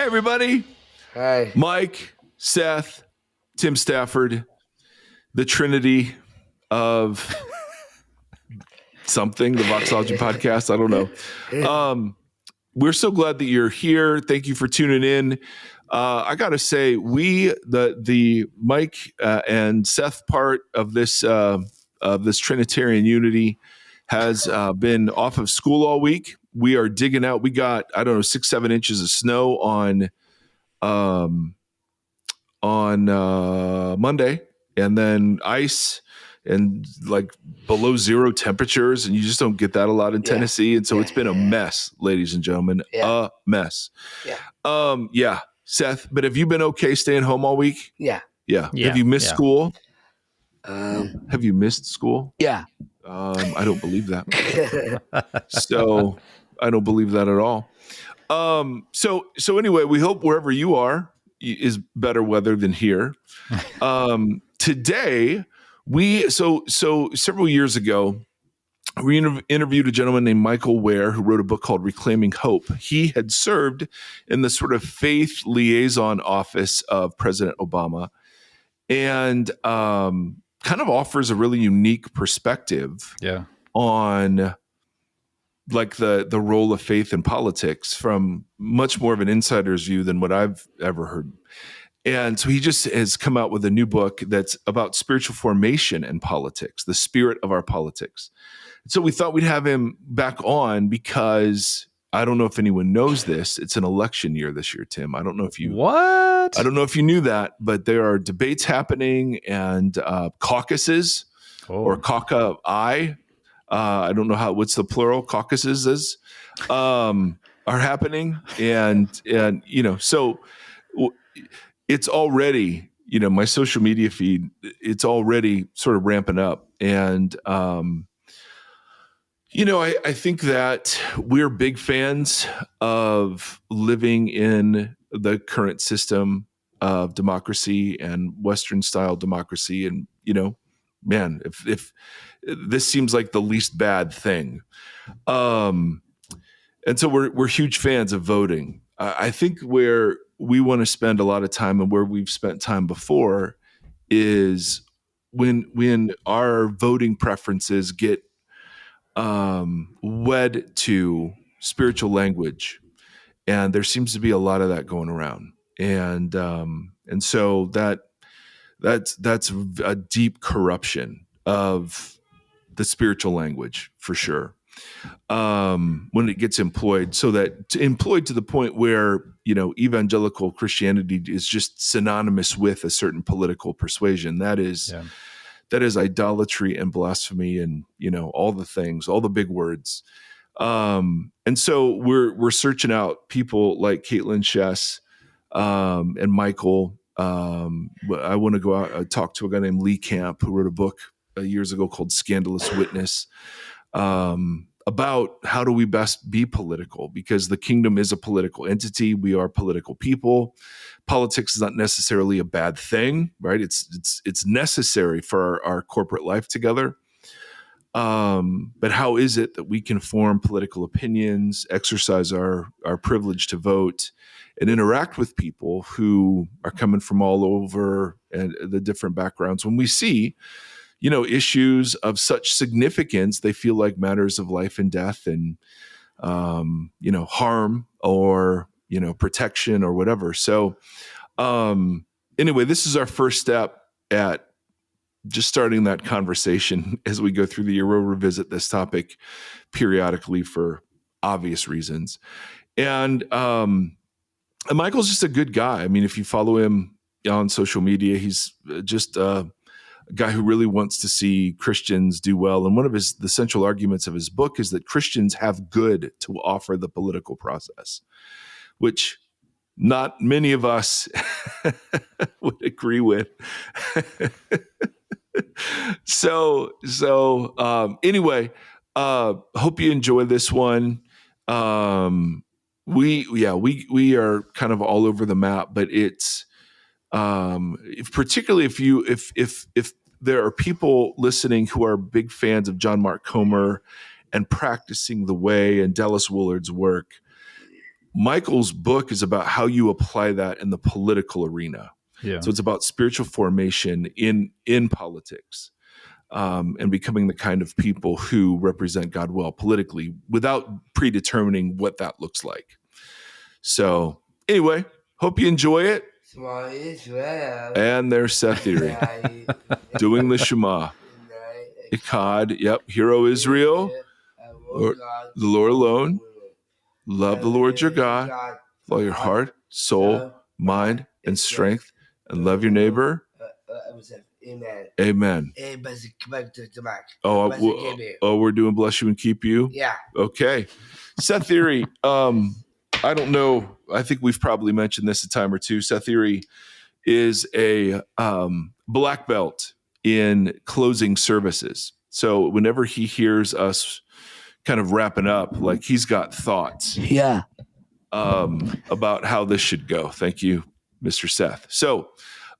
everybody. Hi. Mike, Seth, Tim Stafford, the Trinity of something, the Voxology podcast. I don't know. We're so glad that you're here. Thank you for tuning in. I got to say, the Mike and Seth part of this Trinitarian unity has been off of school all week. We are digging out. We got, 6-7 inches of snow on Monday, and then ice and like below zero temperatures, and you just don't get that a lot in Tennessee. And so it's been a mess, ladies and gentlemen, a mess. Yeah. Seth, but have you been okay staying home all week? Yeah. Have you missed school? Have you missed school? Yeah. I don't believe that. So I don't believe that at all. So anyway, we hope wherever you are is better weather than here. Today, so several years ago, we interviewed a gentleman named Michael Ware, who wrote a book called Reclaiming Hope. He had served in the sort of faith liaison office of President Obama, and kind of offers a really unique perspective on like the role of faith in politics from much more of an insider's view than what I've ever heard. And so he just has come out with a new book that's about spiritual formation in politics, the spirit of our politics. So we thought we'd have him back on because I don't know if anyone knows this. It's an election year this year, Tim. I don't know if you I don't know if you knew that, but there are debates happening and caucuses or caucus. I don't know what's the plural caucuses is, are happening. And so it's already, my social media feed, it's already sort of ramping up. And, I think that we're big fans of living in the current system of democracy and Western style democracy. And, man, if this seems like the least bad thing. And so we're huge fans of voting. I think where we want to spend a lot of time and where we've spent time before is when our voting preferences get wed to spiritual language, and there seems to be a lot of that going around, and so that's a deep corruption of the spiritual language for sure. When it gets employed to the point where, evangelical Christianity is just synonymous with a certain political persuasion. That is idolatry and blasphemy and, all the things, all the big words. And so we're searching out people like Caitlin Chess, and Michael. I want to go out, talk to a guy named Lee Camp, who wrote a book years ago called Scandalous Witness, about how do we best be political, because the kingdom is a political entity. We are political people. Politics is not necessarily a bad thing, right? It's necessary for our corporate life together. But how is it that we can form political opinions, exercise our privilege to vote, and interact with people who are coming from all over and the different backgrounds when we see issues of such significance, they feel like matters of life and death and, harm or, protection or whatever. So, anyway, this is our first step at just starting that conversation as we go through the year. We'll revisit this topic periodically for obvious reasons. And Michael's just a good guy. I mean, if you follow him on social media, he's just a guy who really wants to see Christians do well. And one of the central arguments of his book is that Christians have good to offer the political process, which not many of us would agree with. So anyway, hope you enjoy this one. We are kind of all over the map, but it's, particularly if there are people listening who are big fans of John Mark Comer and Practicing the Way and Dallas Willard's work, Michael's book is about how you apply that in the political arena. Yeah. So it's about spiritual formation in politics, and becoming the kind of people who represent God well politically without predetermining what that looks like. So anyway, hope you enjoy it. And there's Seth Erre doing the Shema. Echad, yep. Hero Israel, Lord, the Lord alone. Love the Lord your God with all your heart, soul, mind, and strength, and love your neighbor. Amen. Oh, we're doing bless you and keep you? Yeah. Okay. Seth Erre, I don't know. I think we've probably mentioned this a time or two. Seth Erre is a black belt in closing services. So whenever he hears us kind of wrapping up, like he's got thoughts about how this should go. Thank you, Mr. Seth. So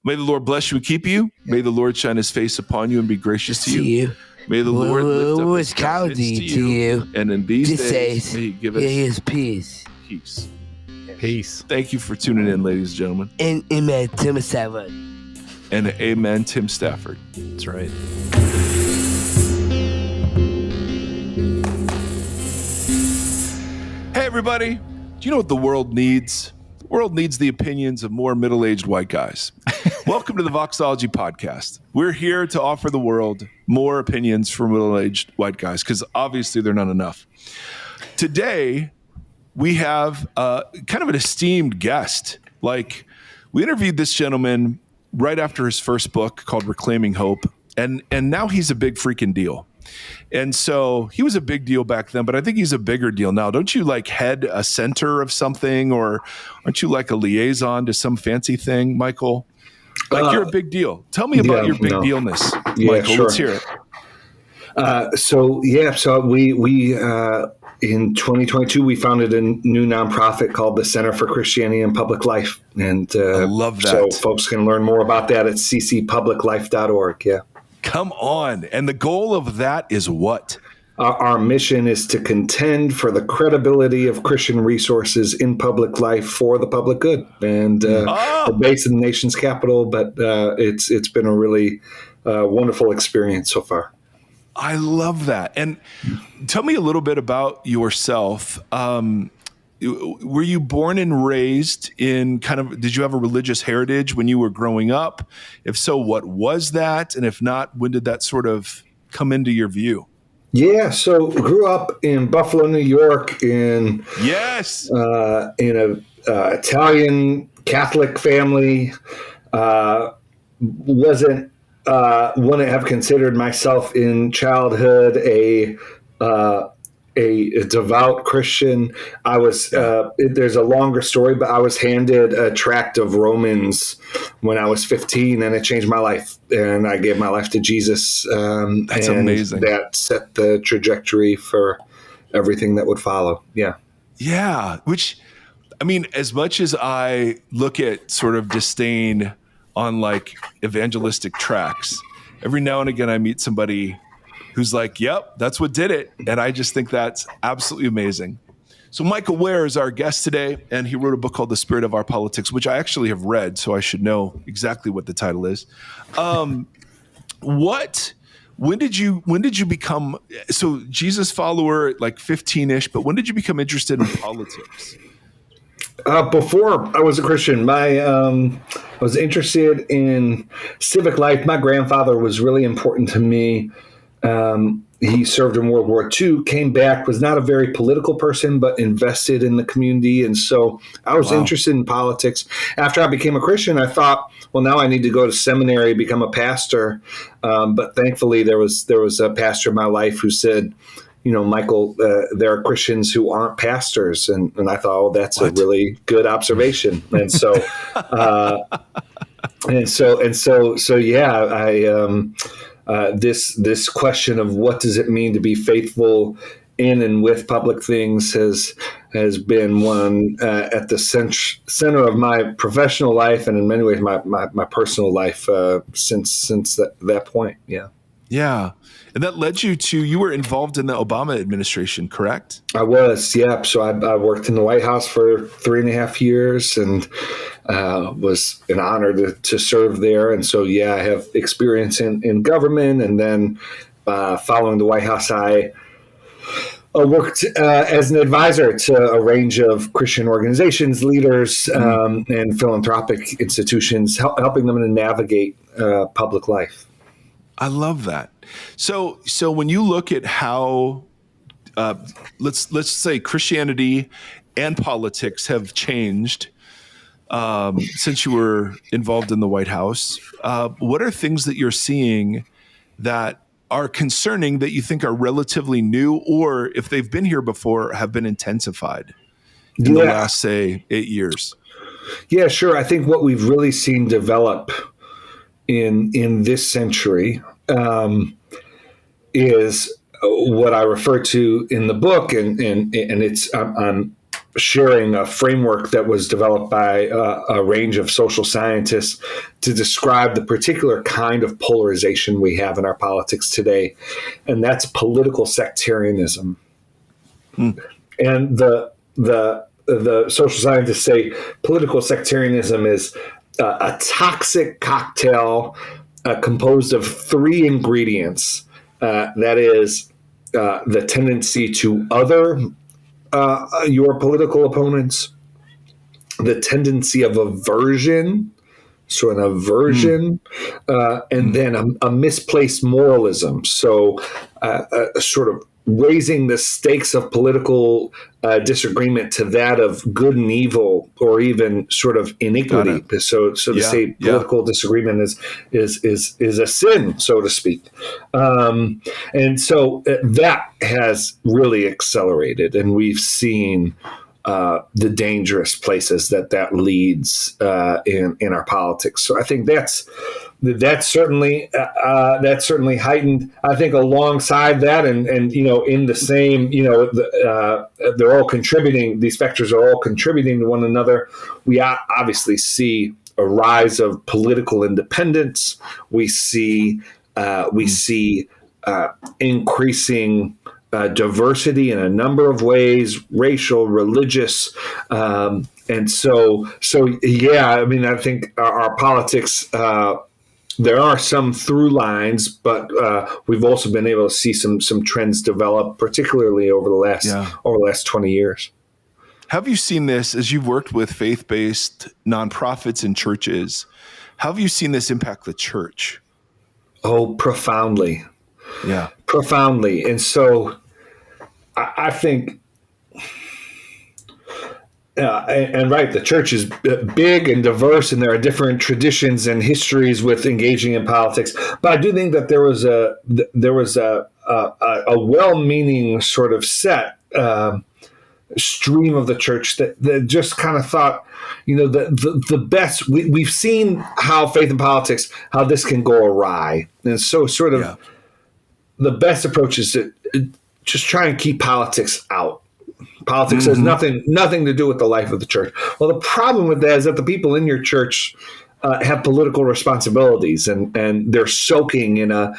may the Lord bless you and keep you. May the Lord shine his face upon you and be gracious to you. May the Lord lift up his countenance to you. And in these days, may he give us peace. Peace. Peace. Thank you for tuning in, ladies and gentlemen. And amen, Tim Stafford. And amen, Tim Stafford. That's right. Hey, everybody. Do you know what the world needs? The world needs the opinions of more middle-aged white guys. Welcome to the Voxology Podcast. We're here to offer the world more opinions from middle-aged white guys because obviously they're not enough. Today, we have kind of an esteemed guest. Like, we interviewed this gentleman right after his first book called Reclaiming Hope, and now he's a big freaking deal. And so he was a big deal back then, but I think he's a bigger deal now. Don't you like head a center of something, or aren't you like a liaison to some fancy thing, Michael? Like you're a big deal. Tell me about your big dealness, Michael. Sure. Let's hear it. So we in 2022 we founded a new nonprofit called the Center for Christianity and Public Life, and I love that. So folks can learn more about that at ccpubliclife.org. Yeah. Come on. And the goal of that is what? Our mission is to contend for the credibility of Christian resources in public life for the public good. And we're based in the nation's capital, but it's been a really wonderful experience so far. I love that. And tell me a little bit about yourself. Were you born and raised in did you have a religious heritage when you were growing up? If so, what was that? And if not, when did that sort of come into your view? Yeah, so grew up in Buffalo, New York, in a Italian Catholic family. Wouldn't have considered myself in childhood a devout Christian. I was, there's a longer story, but I was handed a tract of Romans when I was 15, and it changed my life. And I gave my life to Jesus. That's amazing. That set the trajectory for everything that would follow. Yeah. Yeah. Which, I mean, as much as I look at sort of disdain on like evangelistic tracks, every now and again I meet somebody who's like, yep, that's what did it. And I just think that's absolutely amazing. So Michael Ware is our guest today, and he wrote a book called The Spirit of Our Politics, which I actually have read, so I should know exactly what the title is. When did you become, so Jesus follower at like 15-ish, but when did you become interested in politics? Before I was a Christian, I was interested in civic life. My grandfather was really important to me. He served in World War II, came back, was not a very political person, but invested in the community. And so I was interested in politics. After I became a Christian, I thought, well, now I need to go to seminary, become a pastor. But thankfully, there was a pastor in my life who said, you know, Michael, there are Christians who aren't pastors. And I thought, oh, that's a really good observation. And so, this question of what does it mean to be faithful in and with public things has been one at the center of my professional life, and in many ways my personal life since that point. Yeah. Yeah. And that led you were involved in the Obama administration, correct? I was, yep. So I worked in the White House for 3.5 years, and was an honor to serve there. And so, yeah, I have experience in government. And then following the White House, I worked as an advisor to a range of Christian organizations, leaders, and philanthropic institutions, helping them to navigate public life. I love that. So when you look at how let's say Christianity and politics have changed since you were involved in the White House, what are things that you're seeing that are concerning that you think are relatively new, or if they've been here before, have been intensified in the last, say, 8 years? Yeah, sure. I think what we've really seen develop in this century is what I refer to in the book, and it's I'm sharing a framework that was developed by a range of social scientists to describe the particular kind of polarization we have in our politics today, and that's political sectarianism. And the social scientists say political sectarianism is a toxic cocktail composed of three ingredients. That is the tendency to other your political opponents, the tendency of aversion, so an aversion, and then a misplaced moralism. So sort of raising the stakes of political disagreement to that of good and evil, or even sort of iniquity. So to say political disagreement is a sin, so to speak. And so that has really accelerated, and we've seen the dangerous places that leads in our politics. So I think that's certainly heightened. I think alongside that, and in the same, they're all contributing. These factors are all contributing to one another. We obviously see a rise of political independence. We see increasing diversity in a number of ways, racial, religious, and so yeah. I mean, I think our politics. There are some through lines, but we've also been able to see some trends develop, particularly over the last 20 years. Have you seen this as you've worked with faith-based nonprofits and churches? How have you seen this impact the church? Oh, profoundly. Yeah. Profoundly. And so I think, and right, the church is big and diverse, and there are different traditions and histories with engaging in politics. But I do think that there was a well-meaning sort of set stream of the church that just kind of thought, the best. We've seen how faith and politics, how this can go awry, and so sort of the best approach is to just try and keep politics out. Politics has nothing to do with the life of the church. Well, the problem with that is that the people in your church have political responsibilities, and they're soaking in a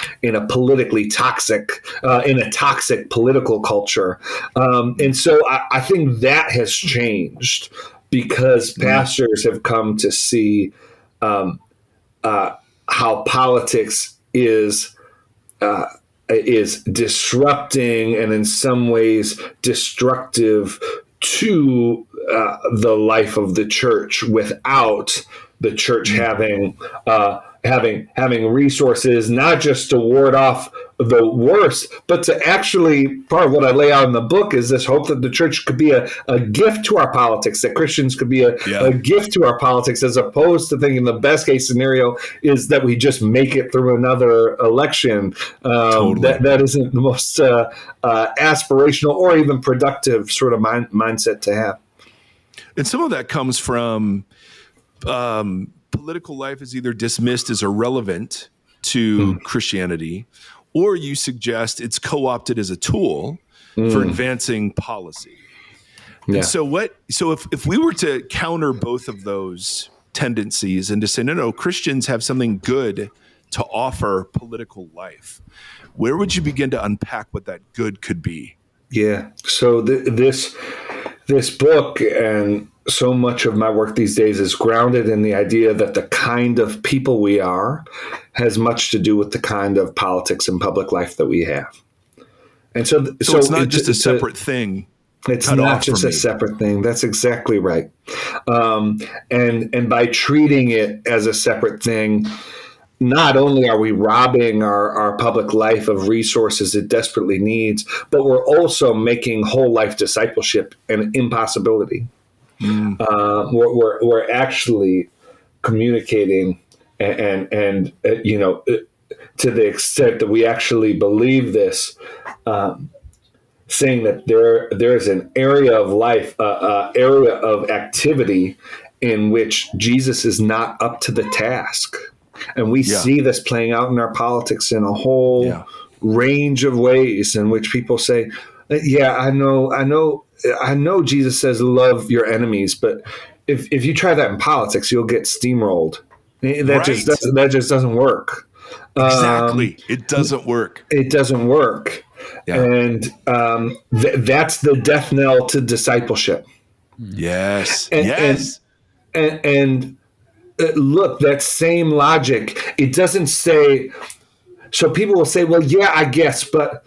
politically toxic in a toxic political culture, and so I think that has changed because pastors have come to see how politics is disrupting and in some ways destructive to the life of the church without the church having resources, not just to ward off the worst, but to actually, part of what I lay out in the book is this hope that the church could be a gift to our politics, that Christians could be a gift to our politics, as opposed to thinking the best case scenario is that we just make it through another election. Totally. That isn't the most aspirational or even productive sort of mindset to have. And some of that comes from political life is either dismissed as irrelevant to Christianity, or you suggest it's co-opted as a tool for advancing policy. Yeah. And so if we were to counter both of those tendencies and to say, no, Christians have something good to offer political life. Where would you begin to unpack what that good could be? Yeah. So this book and so much of my work these days is grounded in the idea that the kind of people we are has much to do with the kind of politics and public life that we have. And so it's not just a separate thing. It's not just a separate thing. That's exactly right. And by treating it as a separate thing, not only are we robbing our public life of resources it desperately needs, but we're also making whole life discipleship an impossibility. We're actually communicating and to the extent that we actually believe this, saying that there is an area of life, area of activity in which Jesus is not up to the task. And we see this playing out in our politics in a whole range of ways in which people say, I know Jesus says love your enemies, but if you try that in politics, you'll get steamrolled. That just doesn't work. Exactly. It doesn't work. It doesn't work. Yeah. And that's the death knell to discipleship. Yes. And look, that same logic, it doesn't say, so people will say, well, yeah, I guess, but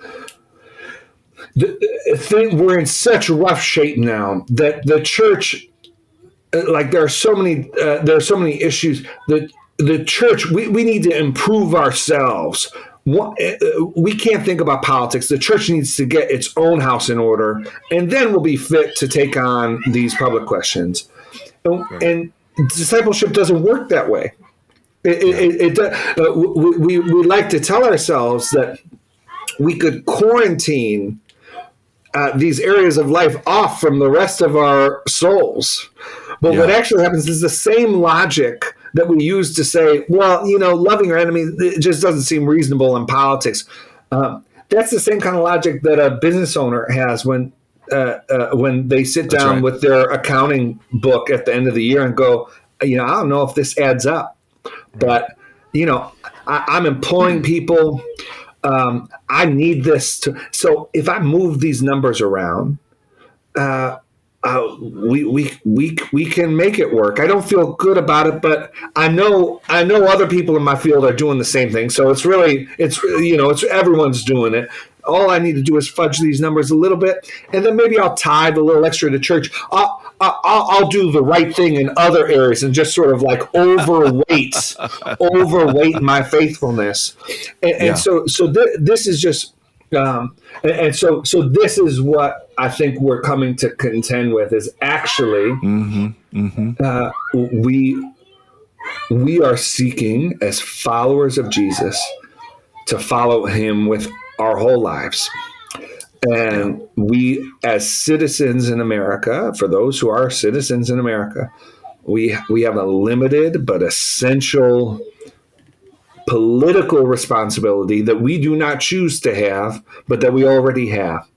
we're in such rough shape now that the church, like there are so many issues that the church, we need to improve ourselves. We can't think about politics. The church needs to get its own house in order, and then we'll be fit to take on these public questions. And discipleship doesn't work that way. We like to tell ourselves that we could quarantine these areas of life off from the rest of our souls. But what actually happens is the same logic that we use to say, well, loving your enemy, it just doesn't seem reasonable in politics. That's the same kind of logic that a business owner has when they sit down with their accounting book at the end of the year and go, I don't know if this adds up, but I'm employing people. I need this so if I move these numbers around, we can make it work. I don't feel good about it, but I know other people in my field are doing the same thing. So it's everyone's doing it. All I need to do is fudge these numbers a little bit, and then maybe I'll tithe a little extra to church. I'll do the right thing in other areas and just sort of like overweight my faithfulness. So this is just, so this is what I think we're coming to contend with is actually we are seeking as followers of Jesus to follow him with our whole lives. And we, as citizens in America, for those who are citizens in America, we have a limited but essential political responsibility that we do not choose to have, but that we already have.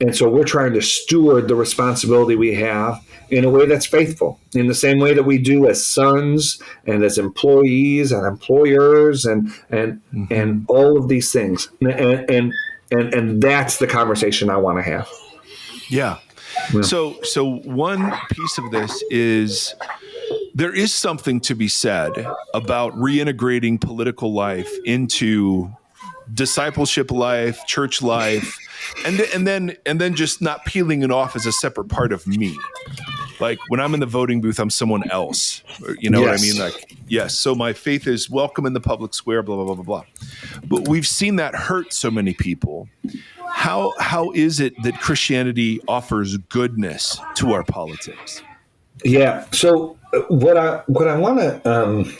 And so we're trying to steward the responsibility we have in a way that's faithful, in the same way that we do as sons and as employees and employers and all of these things. And that's the conversation I want to have. Yeah. So one piece of this is there is something to be said about reintegrating political life into discipleship life, church life, and then just not peeling it off as a separate part of me. Like when I'm in the voting booth, I'm someone else. You know what I mean? Like, yes. So my faith is welcome in the public square, blah, blah, blah, blah, blah. But we've seen that hurt so many people. How is it that Christianity offers goodness to our politics? Yeah. So what I want to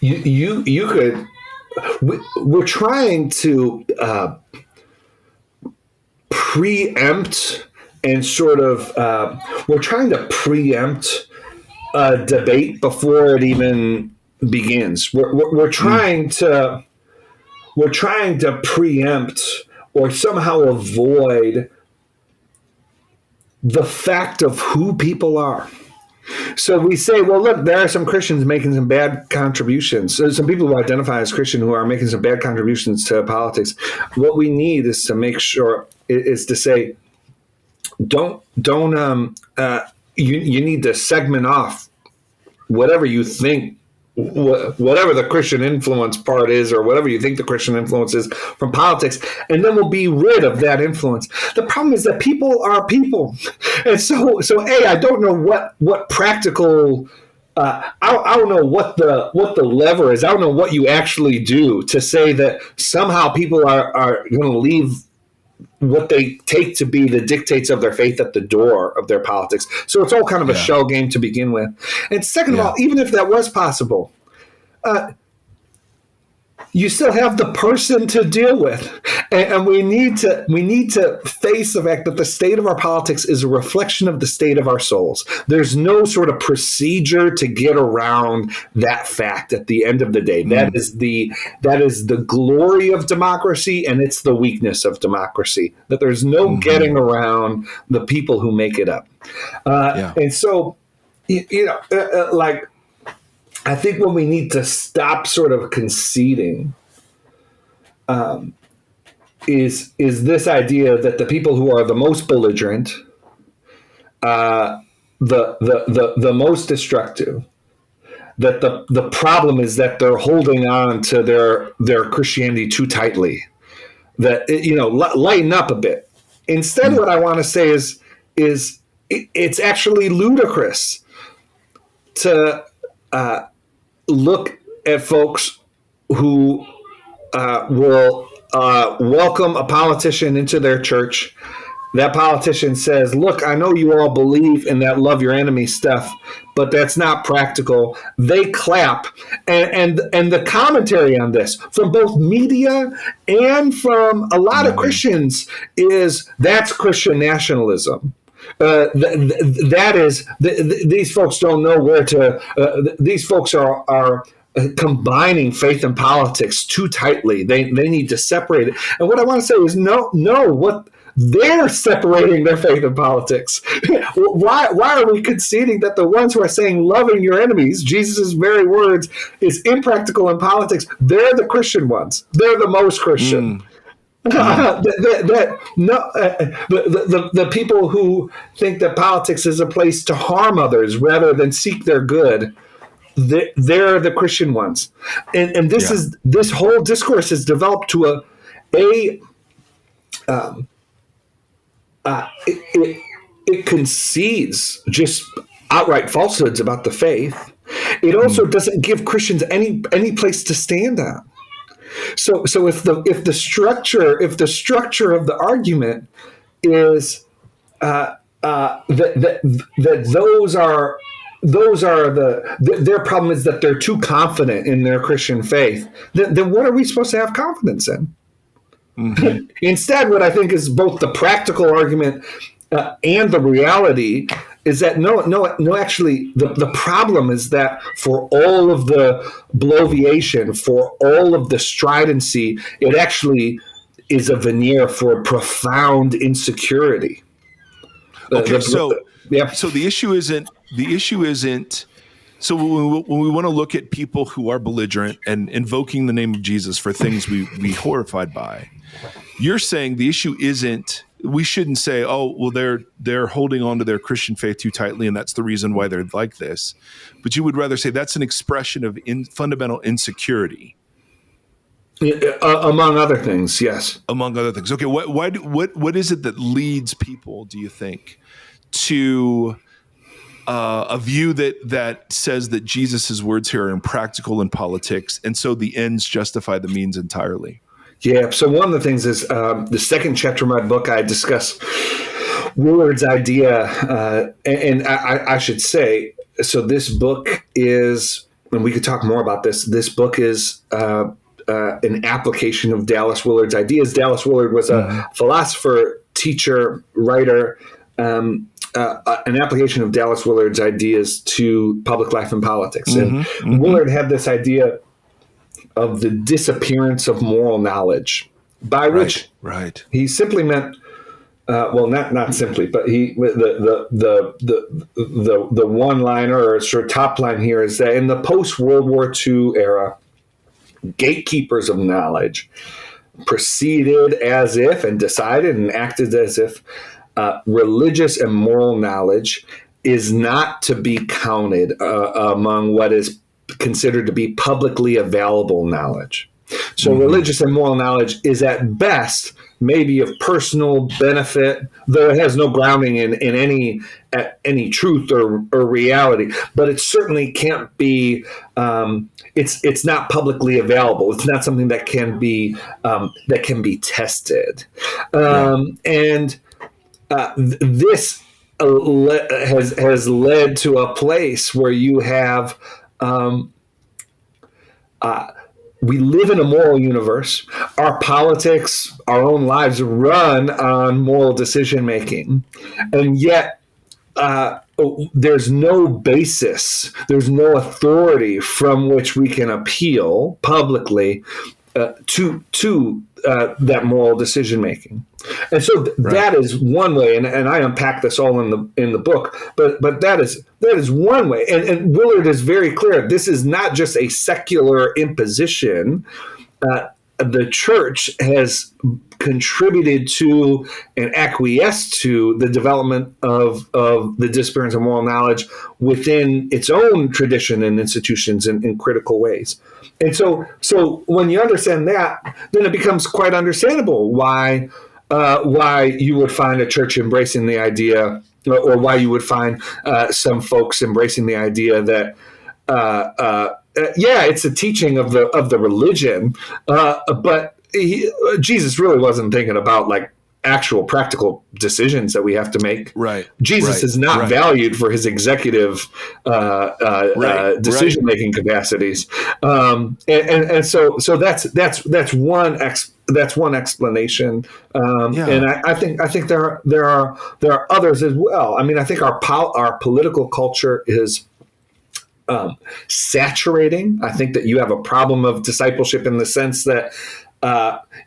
you could. We're trying to preempt and sort of we're trying to preempt a debate before it even begins. We're trying to preempt or somehow avoid the fact of who people are. So we say, well, look, there are some Christians making some bad contributions. There's some people who identify as Christian who are making some bad contributions to politics. What we need is to make sure is to say, you need to segment off whatever you think, whatever the Christian influence part is, or whatever you think the Christian influence is from politics, and then we'll be rid of that influence. The problem is that people are people, and so I don't know what practical. I don't know what the lever is. I don't know what you actually do to say that somehow people are going to leave what they take to be the dictates of their faith at the door of their politics. So it's all kind of a shell game to begin with. And second of all, even if that was possible, you still have the person to deal with, and we need to face the fact that the state of our politics is a reflection of the state of our souls. There's no sort of procedure to get around that fact. At the end of the day, that is the glory of democracy, and it's the weakness of democracy. That there's no getting around the people who make it up. And so, like. I think what we need to stop sort of conceding is this idea that the people who are the most belligerent, the most destructive, that the problem is that they're holding on to their Christianity too tightly. That lighten up a bit. Instead, what I want to say is it's actually ludicrous to look at folks who will welcome a politician into their church. That politician says, look, I know you all believe in that love your enemy stuff, but that's not practical. They clap. And the commentary on this from both media and from a lot of Christians is that's Christian nationalism. These folks don't know where to. These folks are combining faith and politics too tightly. They need to separate it. And what I want to say is what they're separating their faith and politics. Why are we conceding that the ones who are saying loving your enemies, Jesus' very words, is impractical in politics? They're the Christian ones. They're the most Christian. The people who think that politics is a place to harm others rather than seek their good, they're the Christian ones, and this whole discourse has developed to it concedes just outright falsehoods about the faith. It also doesn't give Christians any place to stand on. So if the structure of the argument is that their problem is that they're too confident in their Christian faith, then what are we supposed to have confidence in? Instead, what I think is both the practical argument and the reality is that actually the problem is that for all of the bloviation, for all of the stridency, it actually is a veneer for profound insecurity. Okay, so the issue isn't. So when we want to look at people who are belligerent and invoking the name of Jesus for things we horrified by, you're saying the issue isn't. We shouldn't say, oh, well, they're holding on to their Christian faith too tightly, and that's the reason why they're like this. But you would rather say that's an expression of fundamental insecurity, among other things. Yes, among other things. Okay, what is it that leads people, do you think, to a view that says that Jesus' words here are impractical in politics, and so the ends justify the means entirely? Yeah, so one of the things is the second chapter of my book, I discuss Willard's idea, and I should say, so this book is, and we could talk more about this book is an application of Dallas Willard's ideas. Dallas Willard was a philosopher, teacher, writer, an application of Dallas Willard's ideas to public life and politics. And Willard had this idea of the disappearance of moral knowledge, by which he simply meant well, not simply, but the one liner or sort of top line here is that in the post World War II era, gatekeepers of knowledge proceeded as if and decided and acted as if religious and moral knowledge is not to be counted among what is considered to be publicly available knowledge. So religious and moral knowledge is at best maybe of personal benefit, though it has no grounding in any truth or reality. But it certainly can't be. It's not publicly available. It's not something that can be tested, and this has led to a place where you have. We live in a moral universe. Our politics, our own lives run on moral decision making. And yet, there's no basis, there's no authority from which we can appeal publicly to that moral decision making. And so that is one way, and I unpack this all in the book. But that is one way, and Willard is very clear. This is not just a secular imposition. The church has contributed to and acquiesced to the development of the disciplines of moral knowledge within its own tradition and institutions in critical ways. And so when you understand that, then it becomes quite understandable why you would find a church embracing the idea, or why you would find some folks embracing the idea that it's a teaching of the religion, but Jesus really wasn't thinking about like actual practical decisions that we have to make. Right. Jesus is not valued for his executive decision-making capacities, and so that's one explanation. And I think there are others as well. I mean, I think our political culture is saturating. I think that you have a problem of discipleship in the sense that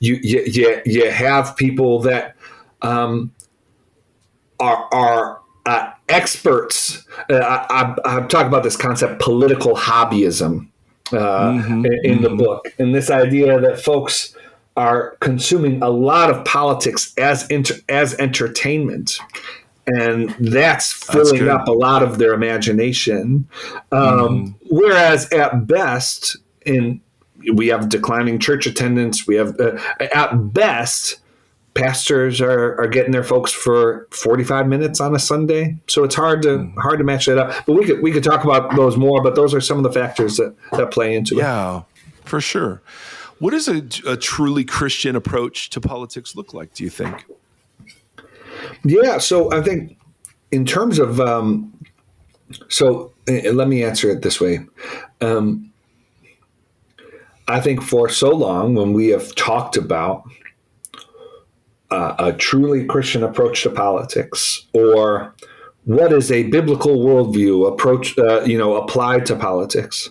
you have people that are experts. I talk about this concept, political hobbyism, in the book, and this idea that folks are consuming a lot of politics as entertainment. And that's filling up a lot of their imagination. Whereas at best, we have declining church attendance. We have, at best, pastors are getting their folks for 45 minutes on a Sunday. So it's hard to match that up. But we could talk about those more. But those are some of the factors that play into it. Yeah, for sure. What does a truly Christian approach to politics look like, do you think? Yeah, so I think in terms of let me answer it this way. I think for so long, when we have talked about a truly Christian approach to politics, or what is a biblical worldview approach, applied to politics,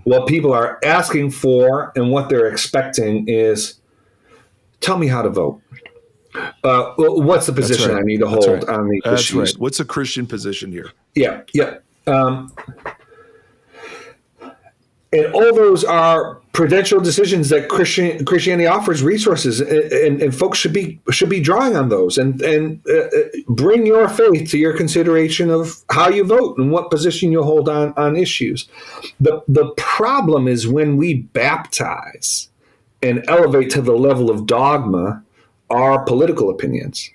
what people are asking for and what they're expecting is, tell me how to vote. What's the position I need to hold on the issues? Right. What's a Christian position here? Yeah. And all those are prudential decisions that Christianity offers resources, and folks should be drawing on those, and bring your faith to your consideration of how you vote and what position you hold on issues. The problem is when we baptize and elevate to the level of dogma our political opinions.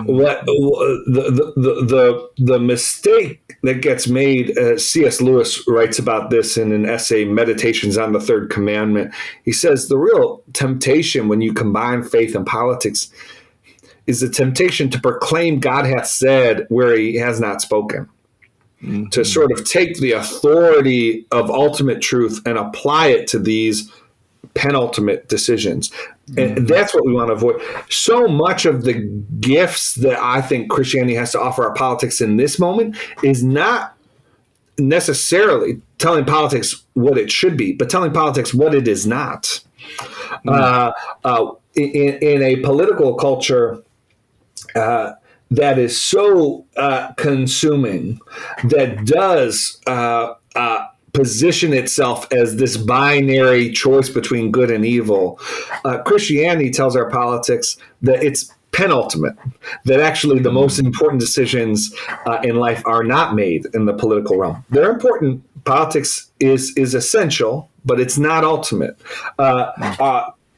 What the mistake that gets made, C.S. Lewis writes about this in an essay, Meditations on the Third Commandment. He says the real temptation when you combine faith and politics is the temptation to proclaim God hath said where he has not spoken. To sort of take the authority of ultimate truth and apply it to these penultimate decisions. And that's what we want to avoid. So much of the gifts that I think Christianity has to offer our politics in this moment is not necessarily telling politics what it should be, but telling politics what it is not. In a political culture that is so consuming, that does position itself as this binary choice between good and evil. Christianity tells our politics that it's penultimate, that actually the most important decisions in life are not made in the political realm. They're important. Politics is essential, but it's not ultimate.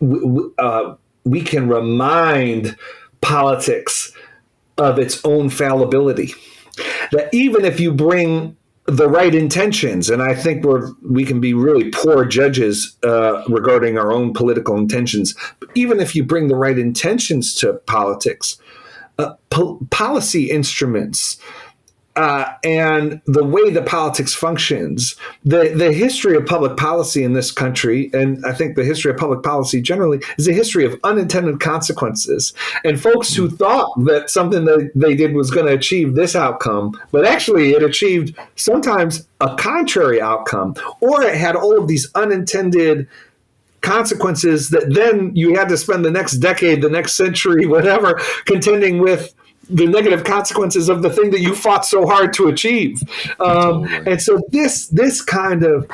We can remind politics of its own fallibility. That even if you bring the right intentions, and I think we can be really poor judges regarding our own political intentions, but even if you bring the right intentions to politics, policy instruments, and the way that politics functions, the history of public policy in this country, and I think the history of public policy generally, is a history of unintended consequences. And folks who thought that something that they did was going to achieve this outcome, but actually it achieved sometimes a contrary outcome, or it had all of these unintended consequences that then you had to spend the next decade, the next century, whatever, contending with the negative consequences of the thing that you fought so hard to achieve. And so this kind of,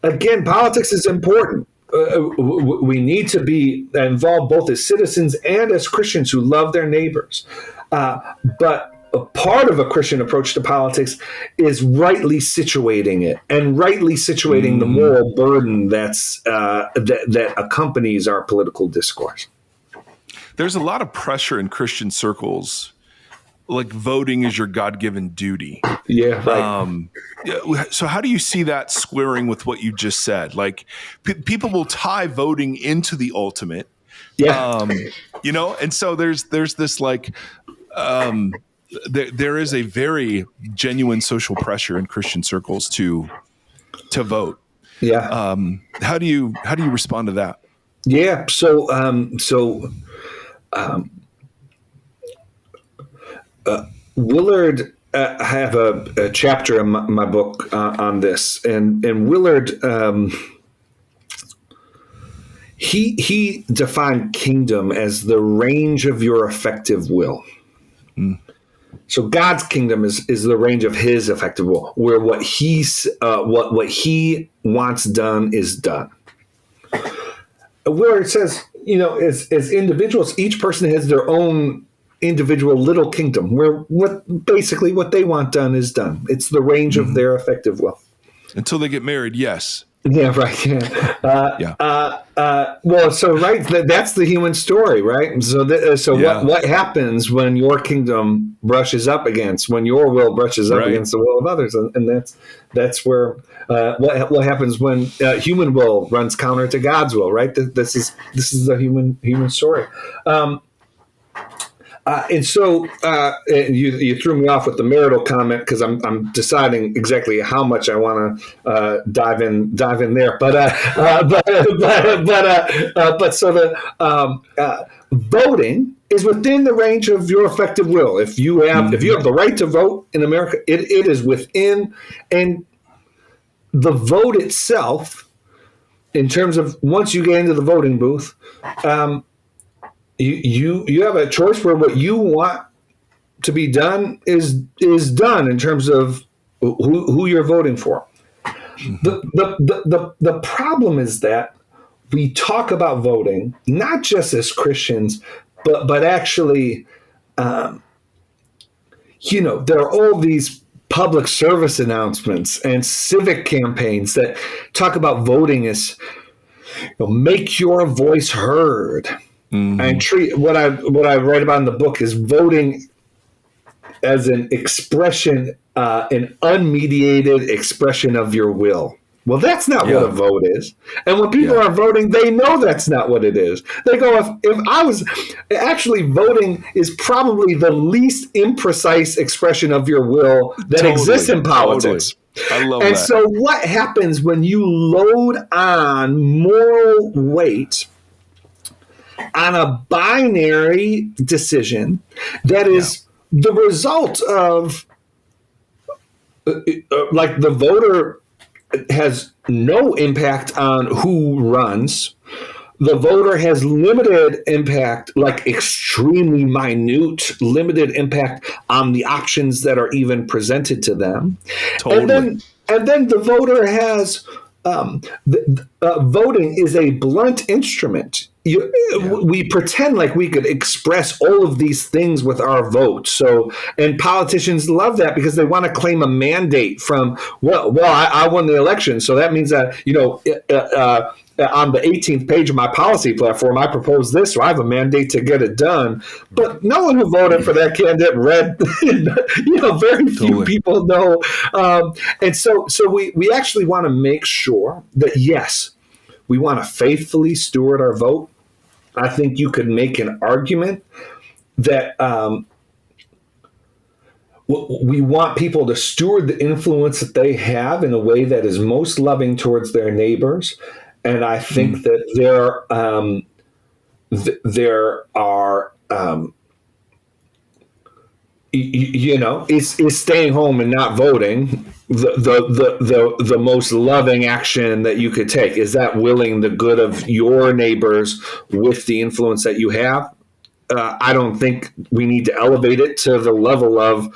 again, politics is important. We need to be involved both as citizens and as Christians who love their neighbors. But a part of a Christian approach to politics is rightly situating it, and rightly situating the moral burden that accompanies our political discourse. There's a lot of pressure in Christian circles, like voting is your God-given duty. Yeah, right. So how do you see that squaring with what you just said? Like people will tie voting into the ultimate, and so there's this like, there is a very genuine social pressure in Christian circles to vote. Yeah. How do you respond to that? Yeah. So Willard, I have a chapter in my book on this, and Willard, he defined kingdom as the range of your effective will. So God's kingdom is the range of His effective will, where what He wants done is done. Willard says, as individuals, each person has their own individual little kingdom where what they want done is done. It's the range of their effective will. Until they get married, yes. Yeah, right. Yeah. Well, so right, that's the human story, right? So, what happens when your kingdom brushes up against, when your will brushes up against the will of others, and that's where what happens when human will runs counter to God's will, right? This is the human story. And so you threw me off with the marital comment because I'm deciding exactly how much I want to dive in there. But so the voting is within the range of your effective will. If you have the right to vote in America, it is within, and the vote itself, in terms of once you get into the voting booth. You have a choice where what you want to be done is done in terms of who you're voting for. The problem is that we talk about voting not just as Christians, but actually, there are all these public service announcements and civic campaigns that talk about voting as make your voice heard. And treat what I write about in the book is voting as an expression, an unmediated expression of your will. Well, that's not what a vote is. And when people are voting, they know that's not what it is. They go, if I was actually voting is probably the least imprecise expression of your will that exists in politics. I love that. And that. so what happens when you load on moral weight on a binary decision that is the result of, like, the voter has no impact on who runs, the voter has limited impact, like extremely minute, limited impact on the options that are even presented to them. And Totally. then the voter has voting is a blunt instrument. We pretend like we could express all of these things with our vote. So, and politicians love that because they want to claim a mandate from, I won the election. So that means that, on the 18th page of my policy platform, I propose this, so I have a mandate to get it done. But no one who voted for that candidate read, very few people know. And so we actually want to make sure that, yes, we want to faithfully steward our vote. I think you could make an argument that we want people to steward the influence that they have in a way that is most loving towards their neighbors. And I think that there are, is staying home and not voting the most loving action that you could take? Is that willing the good of your neighbors with the influence that you have? I don't think we need to elevate it to the level of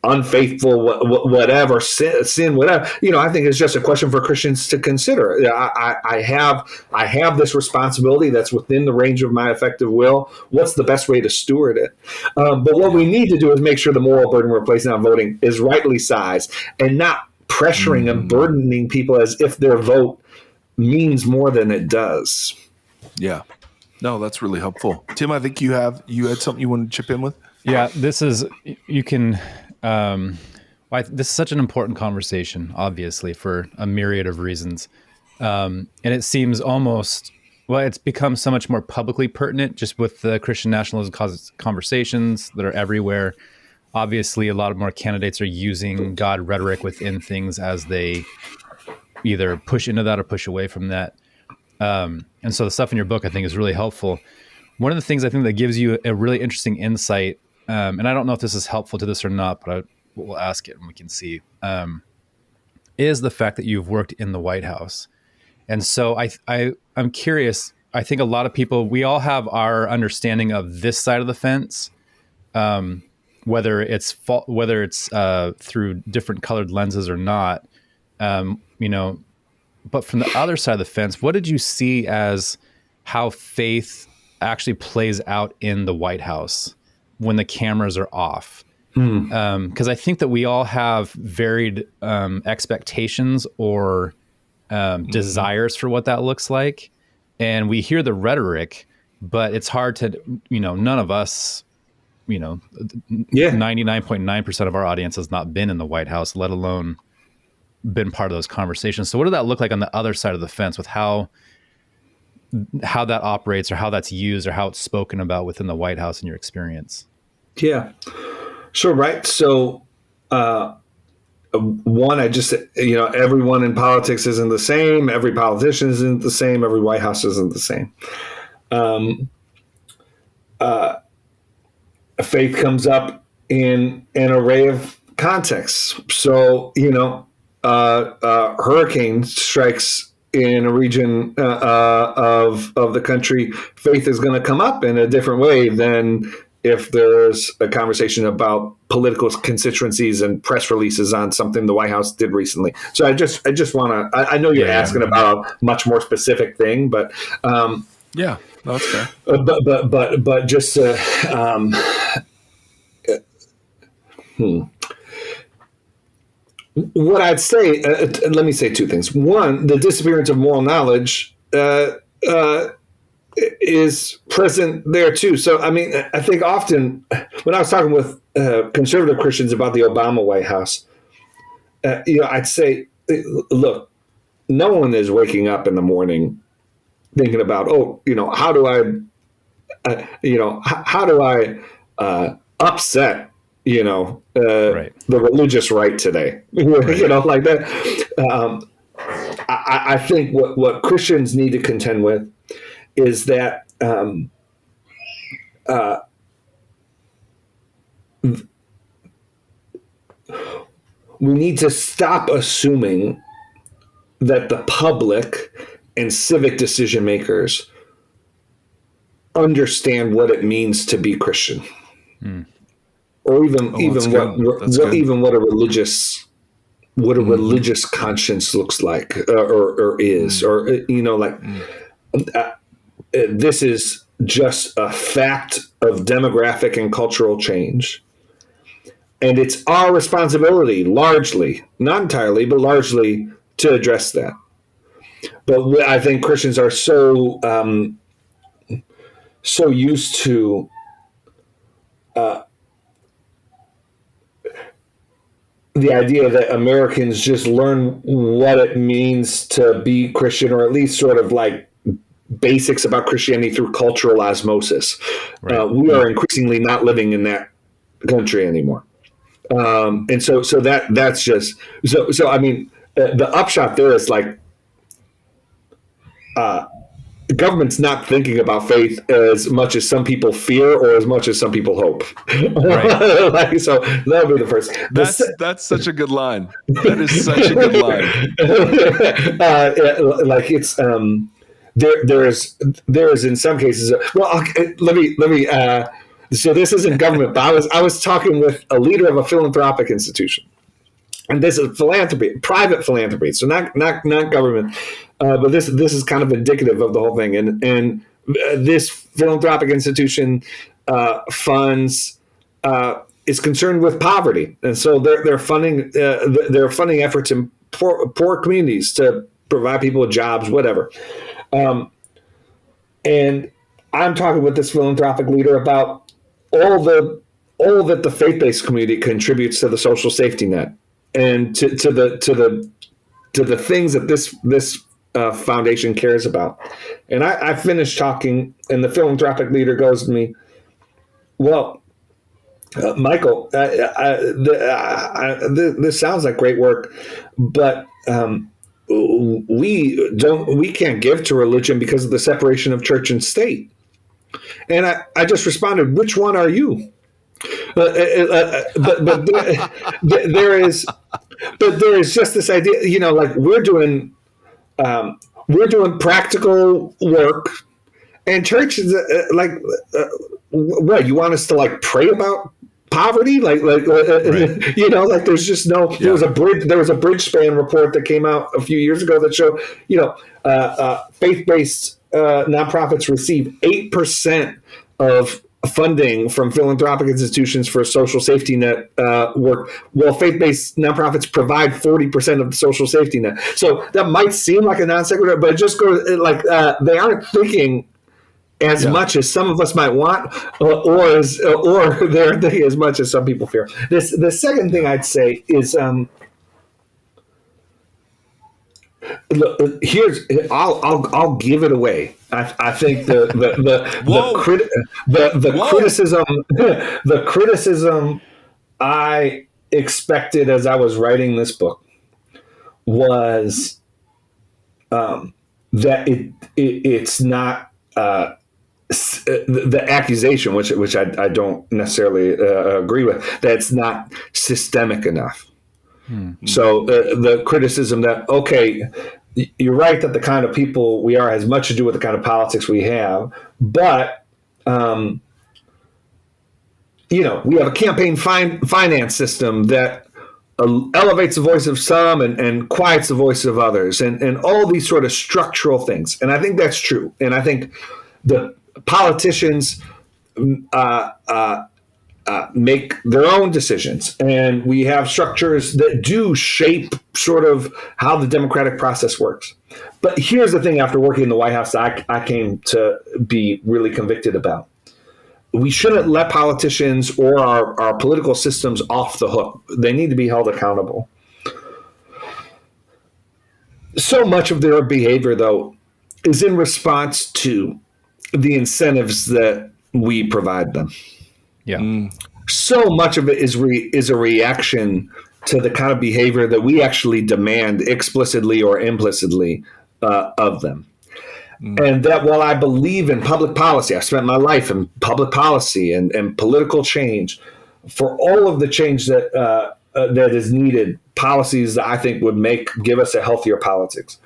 unfaithful, whatever, sin, whatever. I think it's just a question for Christians to consider. I have this responsibility that's within the range of my effective will. What's the best way to steward it? But what we need to do is make sure the moral burden we're placing on voting is rightly sized and not pressuring and burdening people as if their vote means more than it does. Yeah. No, that's really helpful. Tim, I think you had something you wanted to chip in with? Yeah, this is such an important conversation, obviously, for a myriad of reasons. And it seems it's become so much more publicly pertinent just with the Christian nationalism conversations that are everywhere. Obviously, a lot more candidates are using God rhetoric within things as they either push into that or push away from that. And so the stuff in your book, I think, is really helpful. One of the things I think that gives you a really interesting insight, and I don't know if this is helpful to this or not, but we'll ask it and we can see, is the fact that you've worked in the White House. And so I'm curious. I think a lot of people, we all have our understanding of this side of the fence, whether it's through different colored lenses or not, But from the other side of the fence, what did you see as how faith actually plays out in the White House when the cameras are off? Because I think that we all have varied expectations or desires for what that looks like. And we hear the rhetoric, but it's hard to, none of us, 99.9% of our audience has not been in the White House, let alone been part of those conversations. So what did that look like on the other side of the fence with how that operates or how that's used or how it's spoken about within the White House in your experience? Yeah, sure. Right. So, one, everyone in politics isn't the same. Every politician isn't the same. Every White House isn't the same. Faith comes up in an array of contexts. So, hurricane strikes in a region of the country, faith is going to come up in a different way than if there's a conversation about political constituencies and press releases on something the White House did recently. So I just want to, I know you're asking about a much more specific thing, but yeah, that's fair. But just what I'd say, let me say two things. One, the disappearance of moral knowledge is present there too. So, I think often when I was talking with conservative Christians about the Obama White House, I'd say, look, no one is waking up in the morning thinking about, how do I upset the religious right today, like that. I think what Christians need to contend with is that we need to stop assuming that the public and civic decision makers understand what it means to be Christian, or even what a religious conscience looks like, or is, or this is just a fact of demographic and cultural change. And it's our responsibility, largely, not entirely, but largely, to address that. But I think Christians are so used to the idea that Americans just learn what it means to be Christian, or at least sort of like basics about Christianity through cultural osmosis. Right. We are increasingly not living in that country anymore. And so that's just so. I mean, the upshot there is like, the government's not thinking about faith as much as some people fear, or as much as some people hope. Right. Like, so that'll be the first. That's such a good line. That is such a good line. Like it's there is in some cases. Well, let me. So this isn't government, but I was talking with a leader of a philanthropic institution, and this is philanthropy, private philanthropy, so not government, but this is kind of indicative of the whole thing. And this philanthropic institution funds is concerned with poverty, and so they're funding efforts in poor communities to provide people with jobs, whatever. And I'm talking with this philanthropic leader about all that the faith-based community contributes to the social safety net, and to the things that this foundation cares about. And I finished talking, and the philanthropic leader goes to me, "Well, Michael, this sounds like great work, but we can't give to religion because of the separation of church and state." And I just responded, "Which one are you?" But there is just this idea, like we're doing practical work, and church is what you want us to like pray about poverty, right. Like there's just no. Yeah. There was a Bridgespan report that came out a few years ago that showed faith-based nonprofits receive 8% of funding from philanthropic institutions for social safety net work, while faith-based nonprofits provide 40% of the social safety net. So that might seem like a non sequitur, but it just goes like they aren't thinking as much as some of us might want, or they're thinking as much as some people fear. The second thing I'd say is I'll give it away. I think the criticism I expected as I was writing this book was that it's not the accusation, which I don't necessarily agree with, that it's not systemic enough. So the criticism that, okay, you're right that the kind of people we are has much to do with the kind of politics we have, but we have a campaign finance system that elevates the voice of some and quiets the voice of others, and all these sort of structural things. And I think that's true. And I think the politicians make their own decisions, and we have structures that do shape sort of how the democratic process works. But here's the thing: after working in the White House, that I came to be really convicted about. We shouldn't let politicians or our political systems off the hook. They need to be held accountable. So much of their behavior, though, is in response to the incentives that we provide them. Yeah. So much of it is a reaction to the kind of behavior that we actually demand explicitly or implicitly of them. And that while I believe in public policy, I spent my life in public policy and political change, for all of the change that is needed, policies that I think would give us a healthier politics.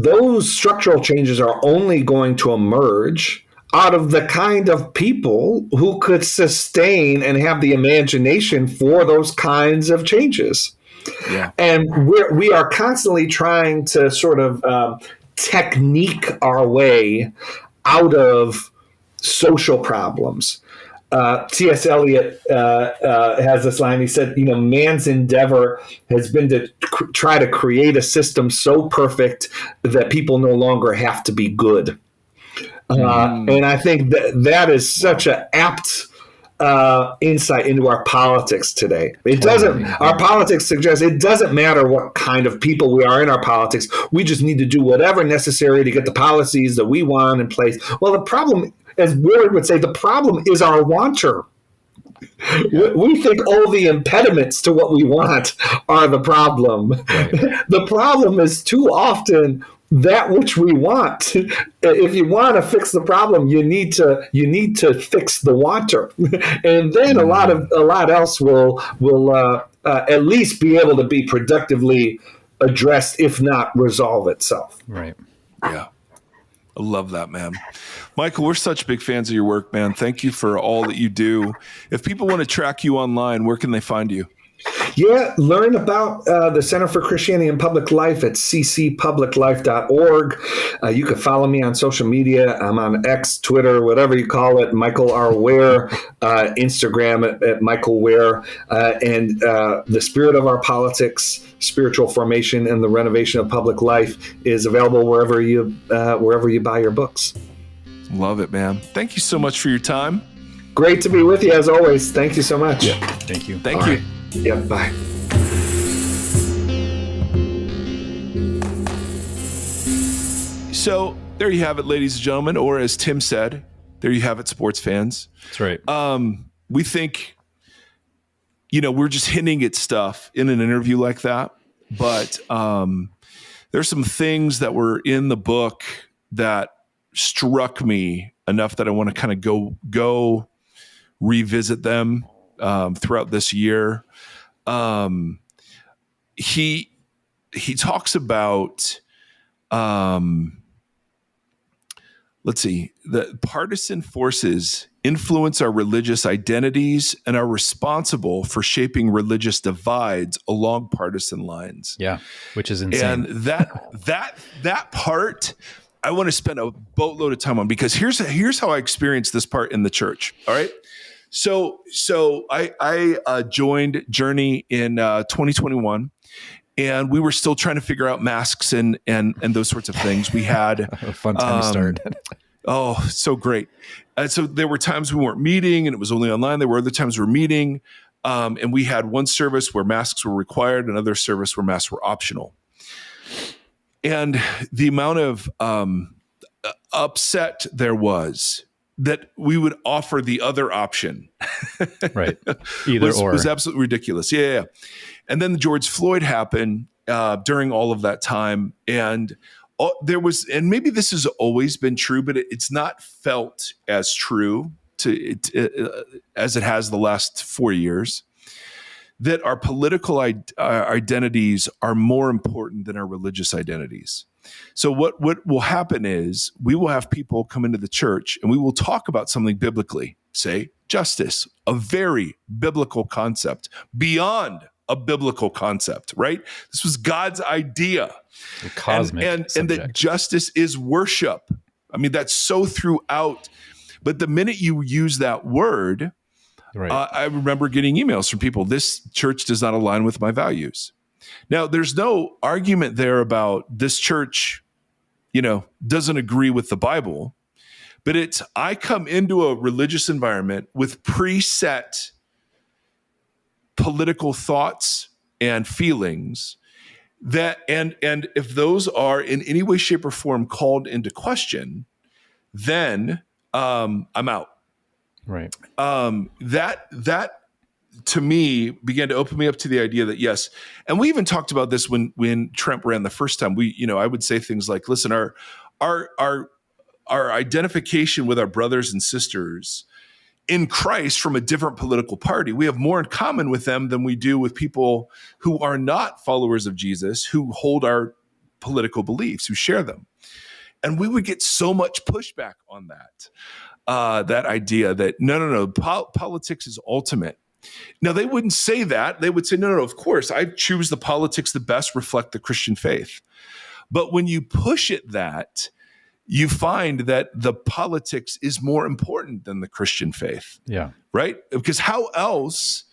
those structural changes are only going to emerge out of the kind of people who could sustain and have the imagination for those kinds of changes. Yeah. And we are constantly trying to sort of technique our way out of social problems. T.S. Eliot has this line. He said, man's endeavor has been to try to create a system so perfect that people no longer have to be good. And I think that is such an apt insight into our politics today. It doesn't. Our politics suggests it doesn't matter what kind of people we are in our politics. We just need to do whatever necessary to get the policies that we want in place. Well, the problem, as Willard would say, the problem is our wanter. Yeah. We think all the impediments to what we want are the problem. Right. The problem is too often that which we want. If you want to fix the problem, you need to fix the wanter, and then a lot else will at least be able to be productively addressed, if not resolve itself. Right. Yeah. I love that, man. Michael, we're such big fans of your work, man. Thank you for all that you do. If people want to track you online, where can they find you? Yeah, learn about the Center for Christianity and Public Life at ccpubliclife.org. You can follow me on social media. I'm on X, Twitter, whatever you call it, Michael R. Ware, Instagram at Michael Ware. And The Spirit of Our Politics, Spiritual Formation and the Renovation of Public Life is available wherever you buy your books. Love it, man. Thank you so much for your time. Great to be with you, as always. Thank you so much. Yeah, thank you. Thank you. Right. Yeah, bye. So there you have it, ladies and gentlemen, or as Tim said, there you have it, sports fans. That's right. We think, we're just hinting at stuff in an interview like that, but there's some things that were in the book that struck me enough that I want to kind of go revisit them throughout this year. He talks about let's see, the partisan forces influence our religious identities and are responsible for shaping religious divides along partisan lines. Yeah, which is insane. And that part I want to spend a boatload of time on, because here's how I experienced this part in the church. All right. So I joined Journey in 2021, and we were still trying to figure out masks and those sorts of things. We had a fun time to start. Oh, so great. And so there were times we weren't meeting and it was only online. There were other times we were meeting, and we had one service where masks were required, another service where masks were optional. And the amount of upset there was that we would offer the other option, right? Either was absolutely ridiculous. Yeah. And then George Floyd happened during all of that time, and there was, and maybe this has always been true, but it's not felt as true as it has the last 4 years, that our political identities are more important than our religious identities. So what will happen is we will have people come into the church and we will talk about something biblically, say justice, a very biblical concept, beyond a biblical concept, right? This was God's idea. A cosmic and that justice is worship. I mean, that's so throughout. But the minute you use that word, right. I remember getting emails from people, this church does not align with my values. Now, there's no argument there about this church, doesn't agree with the Bible, but I come into a religious environment with preset political thoughts and feelings that, and if those are in any way, shape, or form called into question, then I'm out. Right. That to me began to open me up to the idea that yes, and we even talked about this when Trent ran the first time. I would say things like, listen, our identification with our brothers and sisters in Christ from a different political party, we have more in common with them than we do with people who are not followers of Jesus, who hold our political beliefs, who share them. And we would get so much pushback on that, that idea that no, politics is ultimate. Now, they wouldn't say that. They would say, no, of course, I choose the politics that best reflect the Christian faith. But when you push it that, you find that the politics is more important than the Christian faith. Yeah. Right? Because how else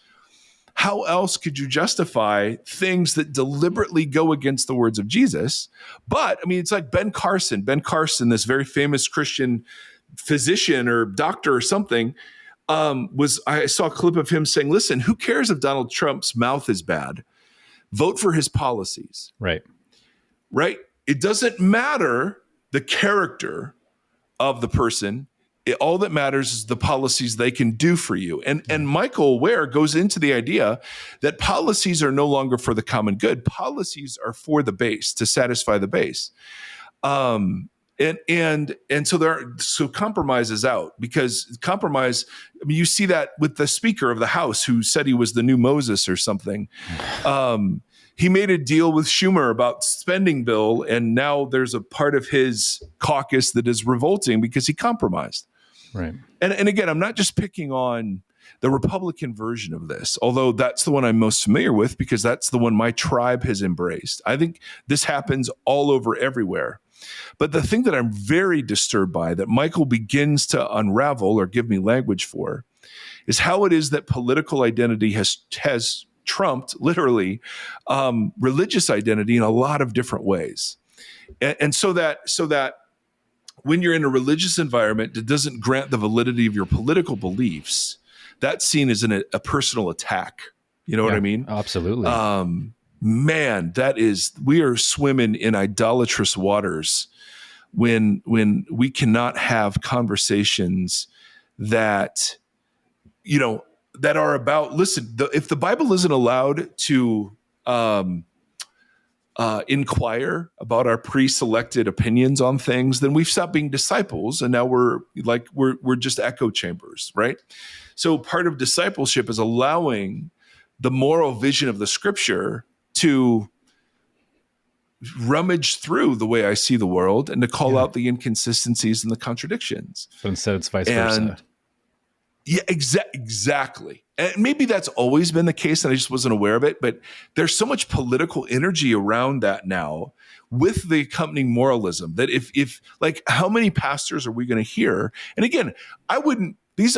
could you justify things that deliberately go against the words of Jesus? But I mean, it's like Ben Carson, this very famous Christian physician or doctor or something, I saw a clip of him saying, listen, who cares if Donald Trump's mouth is bad? Vote for his policies. Right. It doesn't matter the character of the person. All that matters is the policies they can do for you. And Michael Ware goes into the idea that policies are no longer for the common good. Policies are for the base, to satisfy the base. And so compromise is out, because compromise, I mean, you see that with the Speaker of the House, who said he was the new Moses or something. He made a deal with Schumer about spending bill, and now there's a part of his caucus that is revolting because he compromised. Right. And again, I'm not just picking on the Republican version of this, although that's the one I'm most familiar with because that's the one my tribe has embraced. I think this happens all over everywhere. But the thing that I'm very disturbed by, that Michael begins to unravel or give me language for, is how it is that political identity has trumped, literally, religious identity in a lot of different ways. And so that when you're in a religious environment that doesn't grant the validity of your political beliefs, that's seen as a personal attack. You know what I mean? Absolutely. Man, we are swimming in idolatrous waters when we cannot have conversations that, that are about, listen, if the Bible isn't allowed to inquire about our pre-selected opinions on things, then we've stopped being disciples, and now we're just echo chambers, right? So part of discipleship is allowing the moral vision of the Scripture to rummage through the way I see the world and to call out the inconsistencies and the contradictions. But instead, it's vice versa. Yeah, exactly. And maybe that's always been the case and I just wasn't aware of it, but there's so much political energy around that now with the accompanying moralism that if like, how many pastors are we going to hear? And again, I use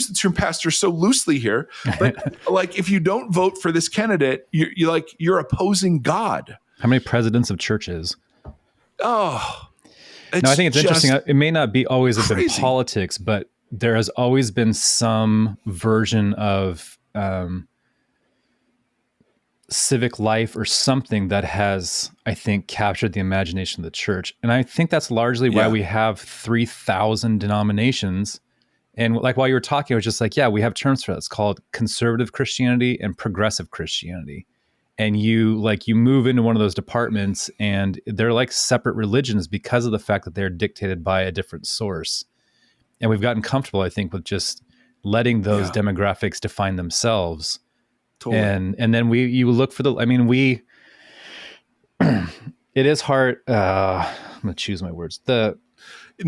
the term pastor so loosely here, but like, if you don't vote for this candidate, you're opposing God. How many presidents of churches? Oh, no, I think it's interesting. It may not be always have been politics, but there has always been some version of civic life or something that has, I think, captured the imagination of the church. And I think that's largely why we have 3,000 denominations. And like while you were talking, I was just like, we have terms for that. It's called conservative Christianity and progressive Christianity. And you move into one of those departments and they're like separate religions because of the fact that they're dictated by a different source. And we've gotten comfortable, I think, with just letting those demographics define themselves. Totally. And then you look for it is hard. I'm going to choose my words. No,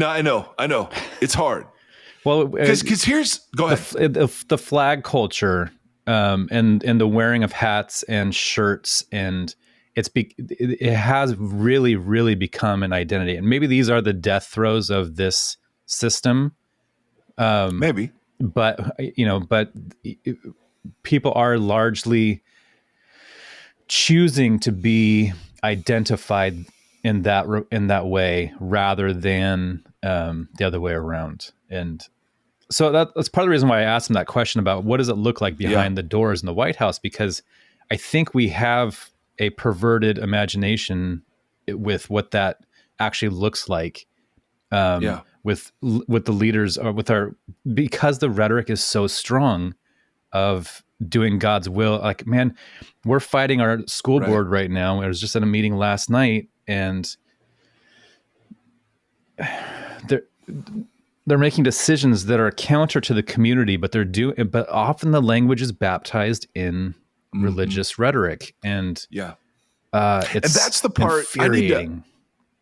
I know. It's hard. Well, because go ahead. The flag culture and the wearing of hats and shirts, and it has really, really become an identity. And maybe these are the death throes of this system. Maybe, but people are largely choosing to be identified in that way rather than the other way around. And so that's part of the reason why I asked him that question about what does it look like behind the doors in the White House, because I think we have a perverted imagination with what that actually looks like. With the leaders or because the rhetoric is so strong of doing God's will. Like, man, we're fighting our school board right now. I was just at a meeting last night and they're making decisions that are counter to the community, but but often the language is baptized in religious rhetoric. And It's And that's the part infuriating.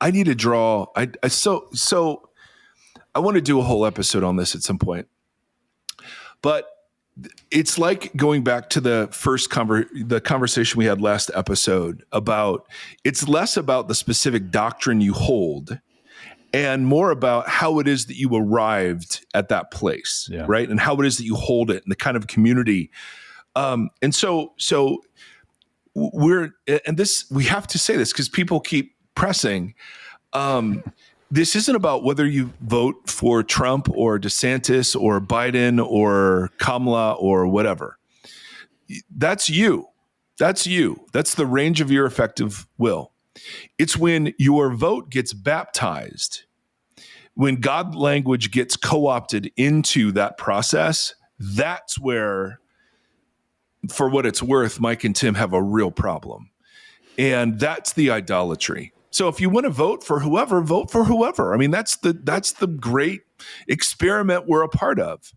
I need to draw. So I want to do a whole episode on this at some point, but it's like going back to the first the conversation we had last episode about, it's less about the specific doctrine you hold and more about how it is that you arrived at that place, right? And how it is that you hold it and the kind of community. And so we have to say this because people keep pressing. This isn't about whether you vote for Trump or DeSantis or Biden or Kamala or whatever. That's you. That's you. That's the range of your effective will. It's when your vote gets baptized, when God language gets co-opted into that process, that's where, for what it's worth, Mike and Tim have a real problem. And that's the idolatry. So if you want to vote for whoever, vote for whoever. I mean, that's the great experiment we're a part of.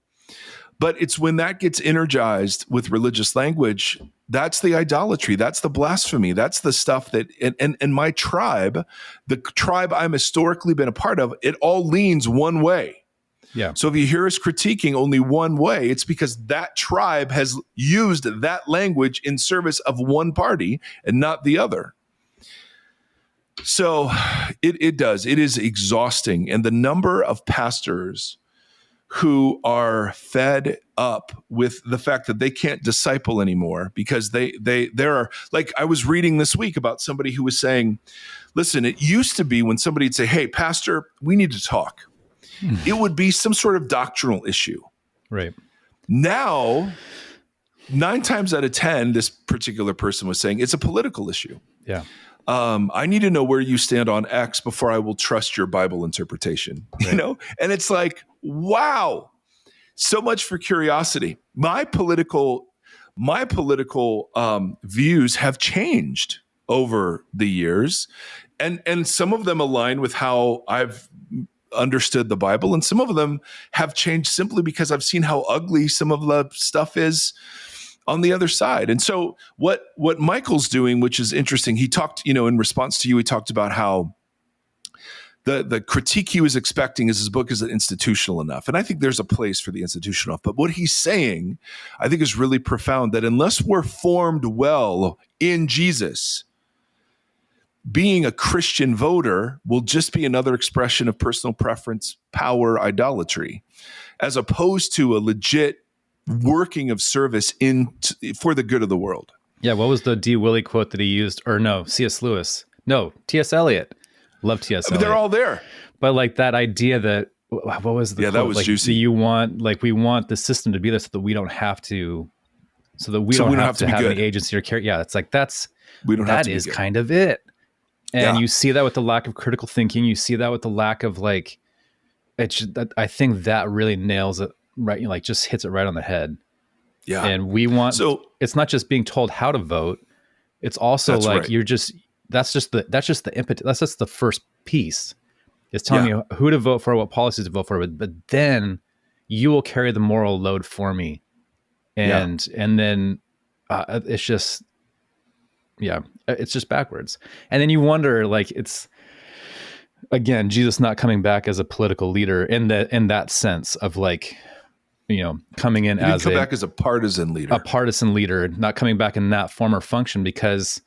But it's when that gets energized with religious language, that's the idolatry. That's the blasphemy. That's the stuff that, and my tribe, the tribe I'm historically been a part of, it all leans one way. Yeah. So if you hear us critiquing only one way, it's because that tribe has used that language in service of one party and not the other. So it does. It is exhausting. And the number of pastors who are fed up with the fact that they can't disciple anymore because there are, like I was reading this week about somebody who was saying, listen, it used to be when somebody would say, hey, pastor, we need to talk. It would be some sort of doctrinal issue. Right. Now, 9 times out of 10, this particular person was saying it's a political issue. Yeah. I need to know where you stand on X before I will trust your Bible interpretation, right. And it's like, wow, so much for curiosity. My political views have changed over the years, and some of them align with how I've understood the Bible, and some of them have changed simply because I've seen how ugly some of the stuff is on the other side. And so what Michael's doing, which is interesting, he talked, in response to you, he talked about how the critique he was expecting is his book isn't institutional enough. And I think there's a place for the institutional. But what he's saying, I think, is really profound, that unless we're formed well in Jesus, being a Christian voter will just be another expression of personal preference, power, idolatry, as opposed to a legit working of service for the good of the world. Yeah. What was the D. Willie quote that he used? Or no, C.S. Lewis. No, T.S. Eliot. Love T.S. Eliot. They're all there. But like that idea that, what was the quote? That was like, juicy. We want the system to be there so that we don't have to, don't have to have any agency or care. Yeah. It's like, that is kind of it. And you see that with the lack of critical thinking. You see that with the lack of I think that really nails it. Right, like just hits it right on the head. Yeah, and we want. So it's not just being told how to vote; it's also like right. That's just the impetus. That's just the first piece. It's telling you who to vote for, what policies to vote for, but then you will carry the moral load for me, and then it's just it's just backwards. And then you wonder, it's. Again, Jesus not coming back as a political leader in that sense of coming in as back as a partisan leader, not coming back in that form or function, because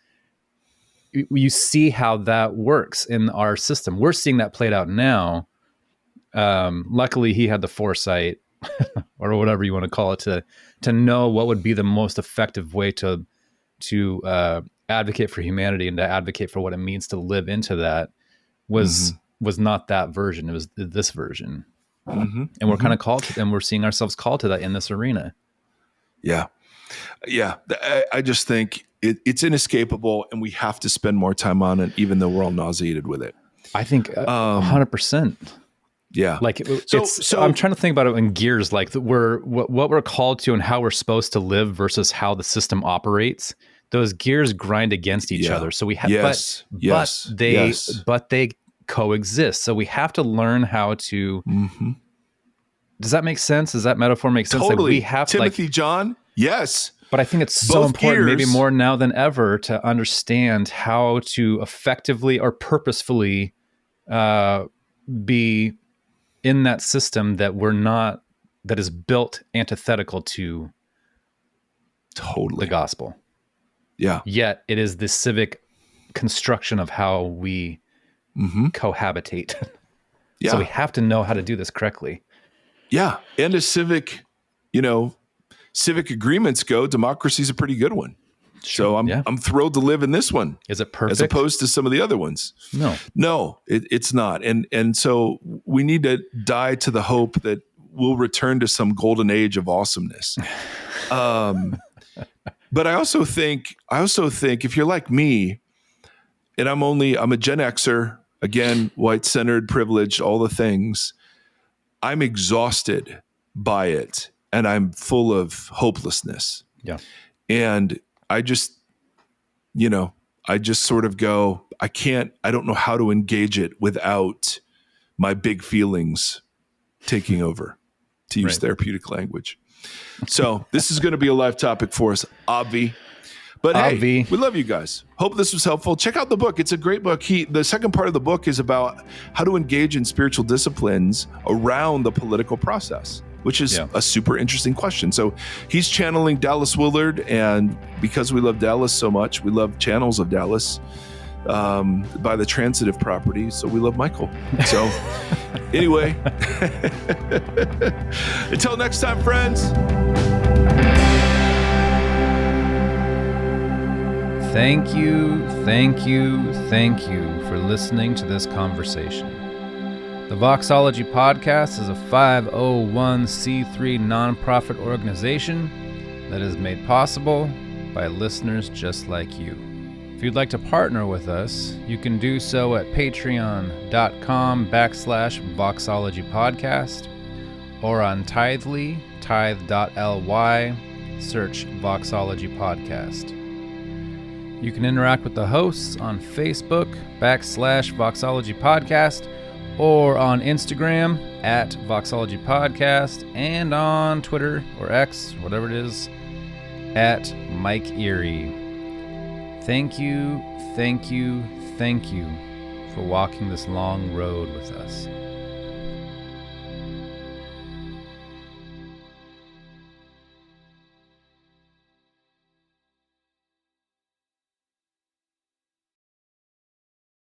you see how that works in our system. We're seeing that played out now. Luckily, he had the foresight or whatever you want to call it to know what would be the most effective way to advocate for humanity and to advocate for what it means to live into that was not that version. It was this version. Mm-hmm. And we're kind of called to, and we're seeing ourselves called to that in this arena. Yeah. Yeah. I just think it's inescapable, and we have to spend more time on it, even though we're all nauseated with it. I think 100%. Yeah. So I'm trying to think about it in gears, what we're called to and how we're supposed to live versus how the system operates. Those gears grind against each other. So we have, but they coexist. So we have to learn how to. Mm-hmm. Does that make sense? Does that metaphor make sense? Totally. We have Timothy, John. Yes. But I think it's so important, maybe more now than ever, to understand how to effectively or purposefully be in that system that is built antithetical to the gospel. Yeah. Yet it is the civic construction of how we cohabitate. Yeah. So we have to know how to do this correctly. Yeah. And as civic agreements go, democracy is a pretty good one. Sure. So I'm thrilled to live in this one. Is it perfect? As opposed to some of the other ones. No, it's not. And so we need to die to the hope that we'll return to some golden age of awesomeness. But I also think if you're like me, and I'm a Gen Xer, again, white-centered, privileged, all the things, I'm exhausted by it, and I'm full of hopelessness. Yeah. And I just sort of go, I don't know how to engage it without my big feelings taking over, to use therapeutic language. So this is going to be a live topic for us, Obvi. But hey, we love you guys. Hope this was helpful. Check out the book. It's a great book. The second part of the book is about how to engage in spiritual disciplines around the political process, which is a super interesting question. So he's channeling Dallas Willard, and because we love Dallas so much, we love channels of Dallas by the transitive property. So we love Michael. So anyway, until next time, friends. Thank you for listening to this conversation. The Voxology Podcast is a 501c3 nonprofit organization that is made possible by listeners just like you. If you'd like to partner with us, you can do so at patreon.com/Voxology Podcast or on Tithely, tithe.ly, search Voxology Podcast. You can interact with the hosts on Facebook /Voxology Podcast or on Instagram at Voxology Podcast and on Twitter or X, whatever it is, at Mike Erre. Thank you for walking this long road with us.